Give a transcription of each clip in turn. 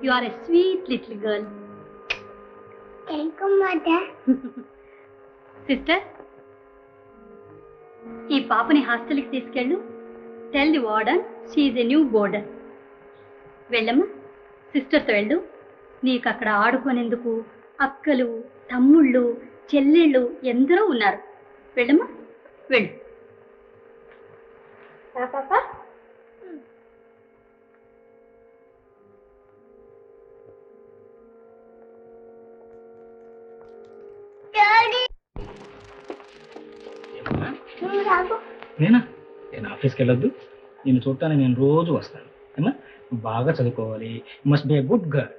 You are a sweet little girl. Thank you, Mother. Sister, ఈ పాపని హాస్టల్కి తీసుకెళ్ళు. Tell the warden she is a new border. వెళ్ళమ్మా, సిస్టర్తో వెళ్ళు. నీకు అక్కడ ఆడుకునేందుకు అక్కలు, తమ్ముళ్ళు, చెల్లెళ్ళు ఎందరో ఉన్నారు. వెళ్ళమ్మా, వెళ్ళు. పాప నేనా? నేను ఆఫీస్కి వెళ్ళొద్దు. నేను చూడటానికి నేను రోజు వస్తాను. ఏమా, బాగా చదువుకోవాలి. Must be a good girl.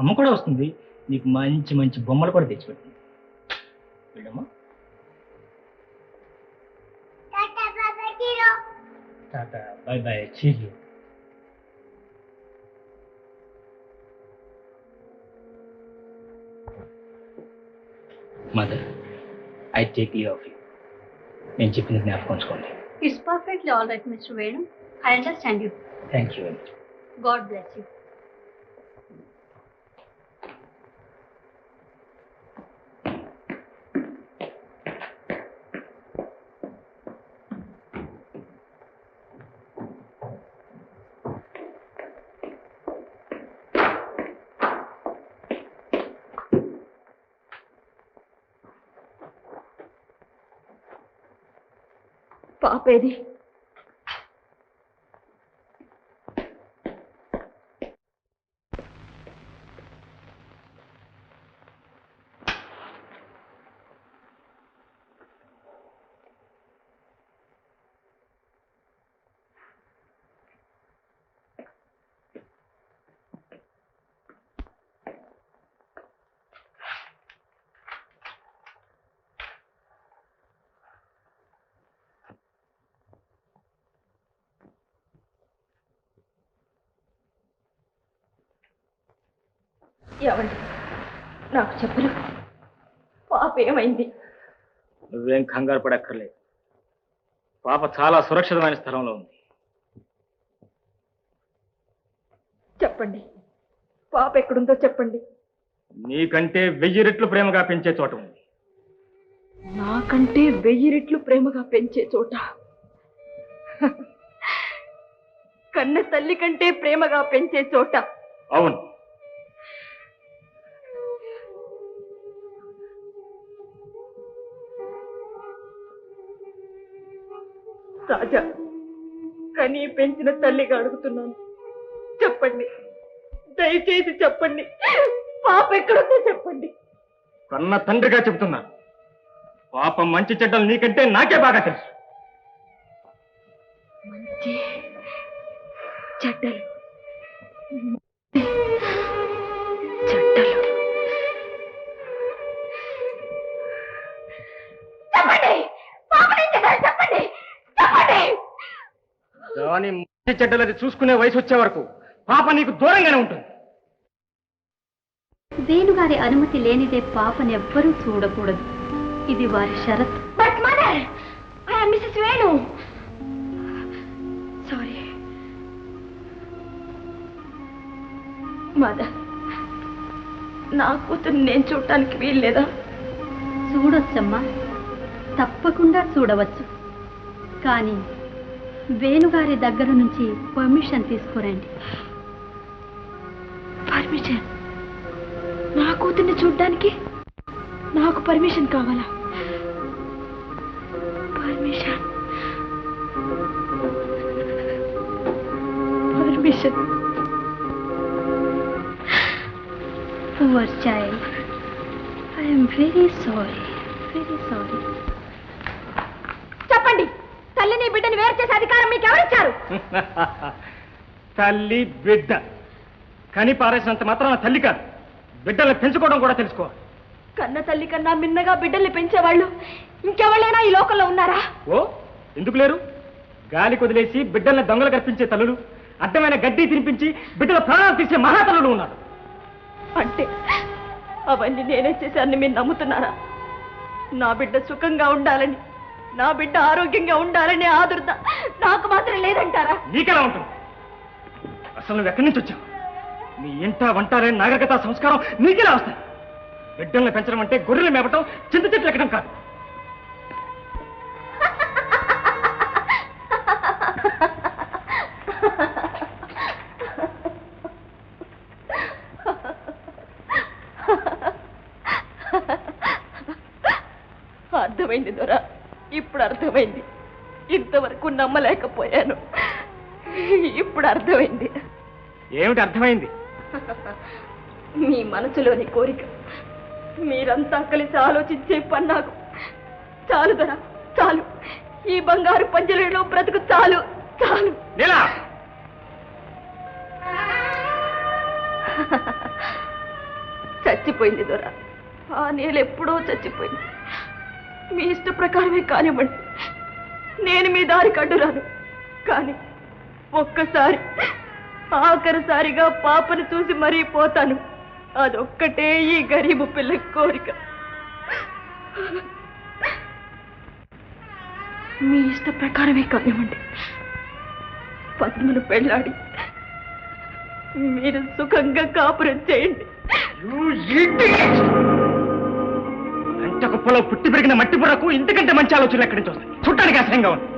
అమ్మ కూడా వస్తుంది. నీకు మంచి మంచి బొమ్మలు కూడా తెచ్చిపెట్టింది. వెళ్ళమ్మా. Tata, bye bye, see you. Mother, I take leave of you. నేను చెప్పింది జ్ఞాపకం ఉంచుకోండి. It's perfectly all right mister Venu. I understand you. Thank you very much. God bless you. పాపేది? ఏమండి, నాకు చెప్పరు. పాప ఏమైంది? నువ్వేం కంగారు పడక్కర్లేదు. పాప చాలా సురక్షితమైన స్థలంలో ఉంది. చెప్పండి, పాప ఎక్కడుందో చెప్పండి. నీకంటే 1000 రెట్లు ప్రేమగా పెంచే చోట ఉంది. నాకంటే 1000 రెట్లు ప్రేమగా పెంచే చోట? కన్న తల్లి కంటే ప్రేమగా పెంచే చోట? అవును. రాజా, కనీ పెంచిన తల్లిగా అడుగుతున్నాను. చెప్పండి, దయచేసి చెప్పండి. పాప ఎక్కడుందో చెప్పండి. కన్న తండ్రిగా చెబుతున్నాను. పాప మంచి చెడ్డలు నీకంటే నాకే బాగా తెలుసు. మంచి చెడ్డలు, చెడ్డలు. చెప్పండి, చెప్పండి, చెప్పండి. దాని మంచి చెడ్డలది చూసుకునే వయసు వచ్చే వరకు పాప నీకు దూరంగానే ఉంటుంది. వేణుగారి అనుమతి లేనిదే పాపని ఎవ్వరూ చూడకూడదు. ఇది వారి షరత్. But mother, I am Mrs Venu. Sorry mother, నా కూతురు నేను చూడటానికి వీల్లేదా? చూడొచ్చమ్మా, తప్పకుండా చూడవచ్చు. కానీ వేణుగారి దగ్గర నుంచి పర్మిషన్ తీసుకురండి. పర్మిషన్? నా కూతుర్ని చూడ్డానికి నాకు పర్మిషన్ కావాలా? Permission, permission. Poor child. I am very sorry. Very sorry. చెప్పండి, తల్లిని బిడ్డని వేరు చేసే అధికారం మీకు ఎవరిచ్చారు? తల్లి బిడ్డ కని పారేసినంత మాత్రం తల్లి కాదు, బిడ్డల్ని పెంచుకోవడం కూడా తెలుసుకోవాలి. కన్న తల్లి కన్నా మిన్నగా బిడ్డల్ని పెంచేవాళ్ళు ఇంకెవరైనా ఈ లోకంలో ఉన్నారా? ఓ, ఎందుకు లేరు? గాలి కొదిలేసి బిడ్డల్ని దొంగలు కల్పించే తల్లులు, అడ్డమైన గడ్డి తినిపించి బిడ్డల ప్రాణాలు తీసే మహాతల్లులు ఉన్నారు. అంటే అవన్నీ నేనే చేశానని మీరు నమ్ముతున్నారా? నా బిడ్డ సుఖంగా ఉండాలని, నా బిడ్డ ఆరోగ్యంగా ఉండాలని ఆదుర్ద నాకు మాత్రం లేదంటారా? నీకెలా ఉంటుంది? అసలు నువ్వు ఎక్కడి నుంచి వచ్చావు? నీ ఇంట వంటాలే నాగరికత సంస్కారం నీకెలా వస్తాయి? బిడ్డల్ని పెంచడం అంటే గొర్రెలు మేపటం, చింత చెట్లు ఎక్కడం కాదు. అర్థమైంది దొర, ఇప్పుడు అర్థమైంది. ఇంతవరకు నమ్మలేకపోయాను, ఇప్పుడు అర్థమైంది. ఏమిటి అర్థమైంది? మీ మనసులోని కోరిక మీరంతా కలిసి ఆలోచించే పన్నాకు చాలు దొర, చాలు. ఈ బంగారు పంజరంలో బ్రతుకు చాలు, చాలు. చచ్చిపోయింది దొర, ఆ నేల ఎప్పుడో చచ్చిపోయింది. మీ ఇష్ట ప్రకారమే కానివ్వండి, నేను మీ దారికి అడ్డురాను. కానీ ఒక్కసారి, ఆఖరిసారిగా పాపను చూసి మరీ పోతాను. అదొక్కటే ఈ గరీబు పిల్ల కోరిక. మీ ఇష్ట ప్రకారమే కానివ్వండి, పద్మను పెళ్ళాడి మీరు సుఖంగా కాపురం చేయండి. గంట కుప్పలో పుట్టి పెరిగిన మట్టి బుర్రకు ఇంతకంటే మంచి ఆలోచనలు ఎక్కడి నుంచి వస్తాయి? చూడటానికి అసహ్యంగా ఉంది.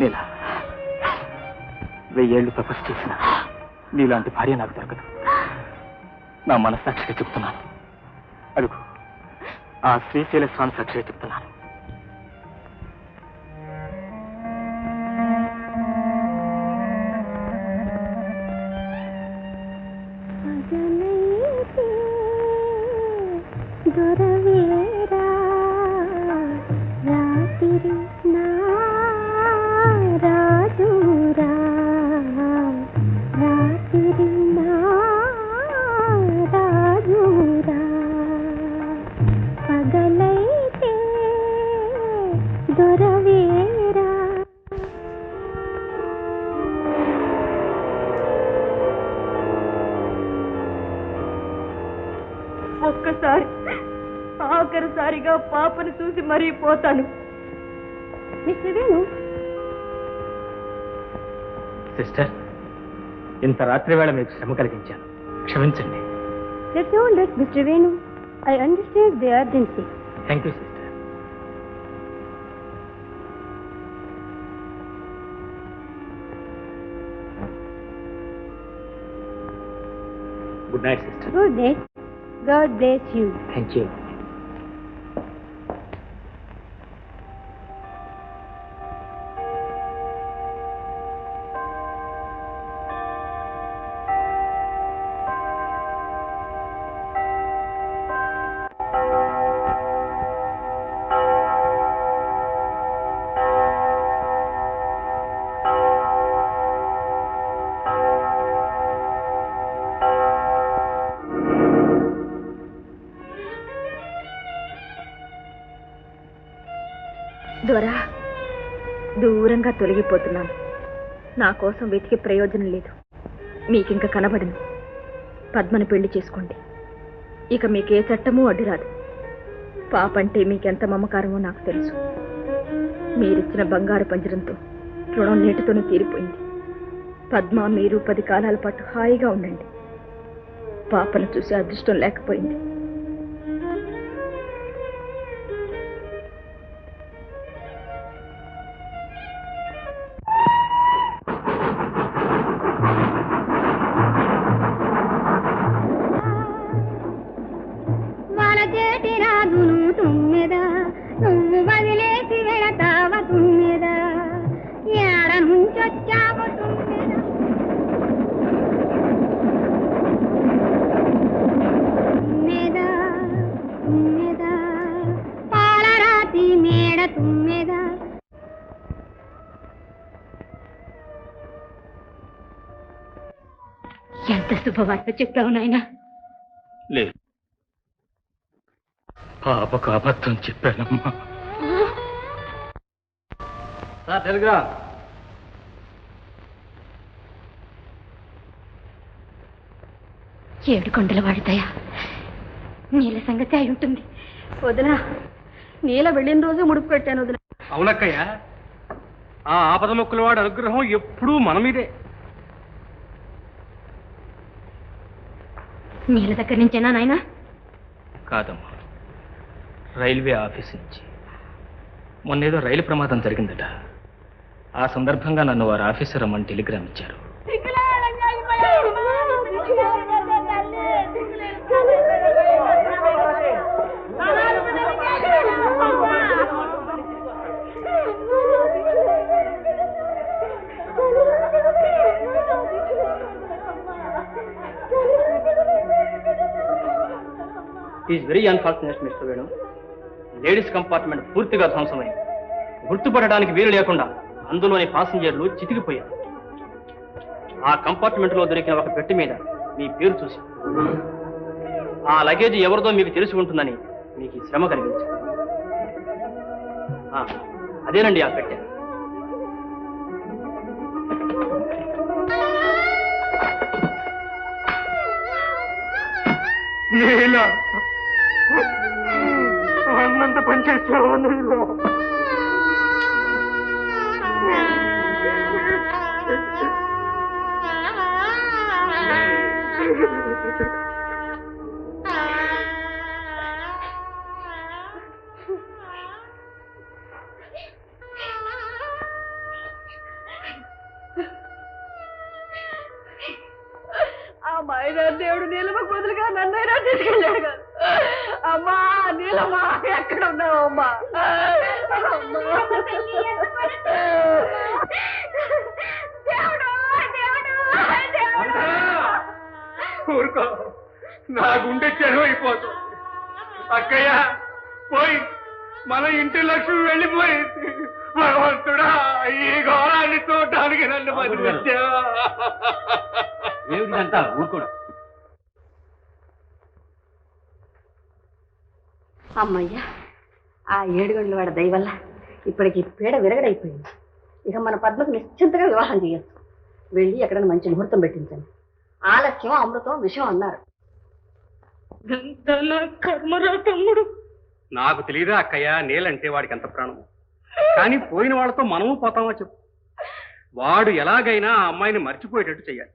నీలా 1000 ఏళ్ళు తపస్సు చేసిన నీలాంటి భార్య నాకు దొరకదు. నా మనస్సాక్షిగా చెప్తున్నాను. అడుగు, ఆ శ్రీశైల స్వామి సాక్షిగా చెప్తున్నాను. ఒక్కసారి, ఆఖరిసారిగా పాపను చూసి మరీ పోతాను. సిస్టర్, ఇంత రాత్రి వేళ మీకు శ్రమ కలిగించాను, క్షమించండి. That's all right, Mr. Venu. I understand the urgency. Thank you sister. Good night sister. Good day. God bless you. Thank you. దొరా, దూరంగా తొలగిపోతున్నాను. నా కోసం వెతికే ప్రయోజనం లేదు. మీకింక కనబడను. పద్మని పెళ్లి చేసుకోండి. ఇక మీకే చట్టమూ అడ్డురాదు. పాపంటే మీకెంత మమకారమో నాకు తెలుసు. మీరిచ్చిన బంగారు పంజరంతో రుణం నేటితోనే తీరిపోయింది. పద్మ, మీరు 10 కాలాల పాటు హాయిగా ఉండండి. పాపను చూసే అదృష్టం లేకపోయింది. నువ్వు వదిలేసి వెళతావ తుమ్మెదా, ఏడ నుంచొచ్చావు తుమ్మెదా. తుమ్మెదా తుమ్మెద. ఎంత శుభవార్త చెప్పావు నాయనా. లేదు, పాపకు అబద్ధం చెప్పానమ్మా. తెలుగురా ఏడు కొండల వాడిదయా, నీల సంగతి అయి ఉంటుంది. వదినా, నీల వెళ్ళిన రోజు ముడుపు పెట్టాను వదిన. అవునక్కయ్య, ఆ ఆపదలొక్కుల వాడి అనుగ్రహం ఎప్పుడూ మన మీదే. నీల దగ్గర నుంచేనా నాయనా? కాదమ్మా, రైల్వే ఆఫీస్ నుంచి. మొన్నేదో రైలు ప్రమాదం జరిగిందట. ఆ సందర్భంగా నన్ను వారి ఆఫీసర్ రమ్మని టెలిగ్రామ్ ఇచ్చారు. Is very unfortunate mister Venu. Ladies compartment పూర్తిగా ధ్వంసమైంది. గుర్తుపడడానికి వీలు లేకుండా అందులోని పాసింజర్లు చితికిపోయారు. ఆ కంపార్ట్మెంట్ లో దొరికిన ఒక పెట్టి మీద మీ పేరు చూసి ఆ లగేజ్ ఎవరిదో మీకు తెలిసి ఉంటుందని మీకు ఈ శ్రమ కలిగించారు. అదేనండి ఆ పెట్టె. అన్నంత పనిచేసావు. ఆ మాయదారి దేవుడు నీలమ్మ కుదురుగా నన్నైనా తీసుకెళ్ళాడు కదా. అమ్మా నీలమ్మ, ఎక్కడ ఉన్నావు అమ్మా? ఊరుకో, నా గుండె చెరువు అయిపోతుంది. అక్కయ్య పోయి మన ఇంటి లక్ష్మి వెళ్ళిపోయింది. భగవంతుడా, ఈ ఘోరాన్ని చూడటానికి నన్ను ఏమిటంతా ఊరుకోడు. అమ్మయ్యా, ఆ 7 గంటల వాడి దయ వల్ల ఇప్పటికి పీడ విరగడైపోయింది. ఇక మన పద్మకు నిశ్చింతగా వివాహం చేయొచ్చు. వెళ్ళి ఎక్కడైనా మంచి ముహూర్తం పెట్టించండి. ఆలస్యం అమృతం విషయం అన్నారు. కర్మరా తమ్ముడు. నాకు తెలియదా అక్కయ్య, నేలంటే వాడికి ఎంత ప్రాణము. కానీ పోయిన వాళ్ళతో మనము పోతామా చెప్పు. వాడు ఎలాగైనా ఆ అమ్మాయిని మర్చిపోయేటట్టు చెయ్యాలి.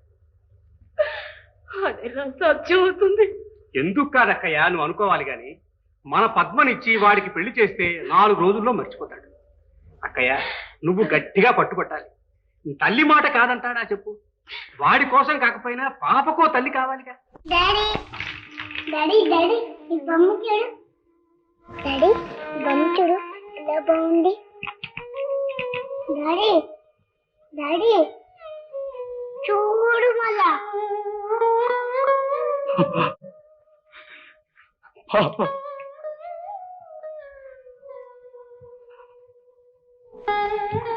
అదేలా సాధ్యం అవుతుంది? ఎందుకు కాదక్కయ్య, నువ్వు అనుకోవాలి గాని మన పద్మనిచ్చి వాడికి పెళ్లి చేస్తే 4 రోజుల్లో మర్చిపోతాడు. అక్కయ్య, నువ్వు గట్టిగా పట్టుబట్టాలి. తల్లి మాట కాదంటాడా చెప్పు. వాడి కోసం కాకపోయినా పాపకో తల్లి కావాలిగా. డాడీ డాడీ డాడీ ఈ బొమ్మ చూడు. డాడీ బొమ్మ చూడు, ఎలా బాగుంది. డాడీ డాడీ చూడు మళ్ళా.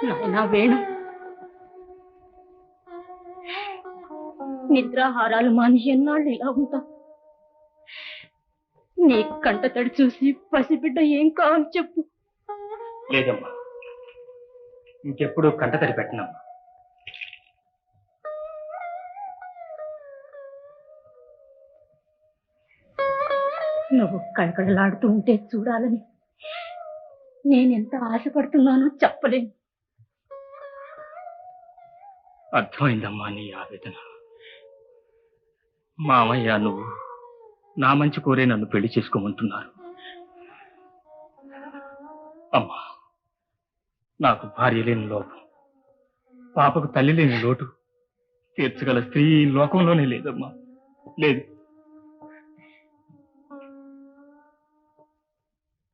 నాయనా వేణు, నిద్రాహారాలు మాని ఎన్నాళ్ళు ఇలా ఉంటా? నీ కంట తడి చూసి పసిబిడ్డ ఏం కావాలి చెప్పు. లేదమ్మా, ఇంకెప్పుడు కంట తడి పెట్టనమ్మా. నువ్వు కళకళలాడుతూ ఉంటే చూడాలని నేనెంత ఆశపడుతున్నానో చెప్పలేను. అర్థమైందమ్మా నీ ఆవేదన. మామయ్య నువ్వు నా మంచి కోరే నన్ను పెళ్లి చేసుకోమంటున్నారు. అమ్మా, నాకు భార్య లేని లోపం, పాపకు తల్లి లేని లోటు తీర్చగల స్త్రీ ఈ లోకంలోనే లేదమ్మా, లేదు.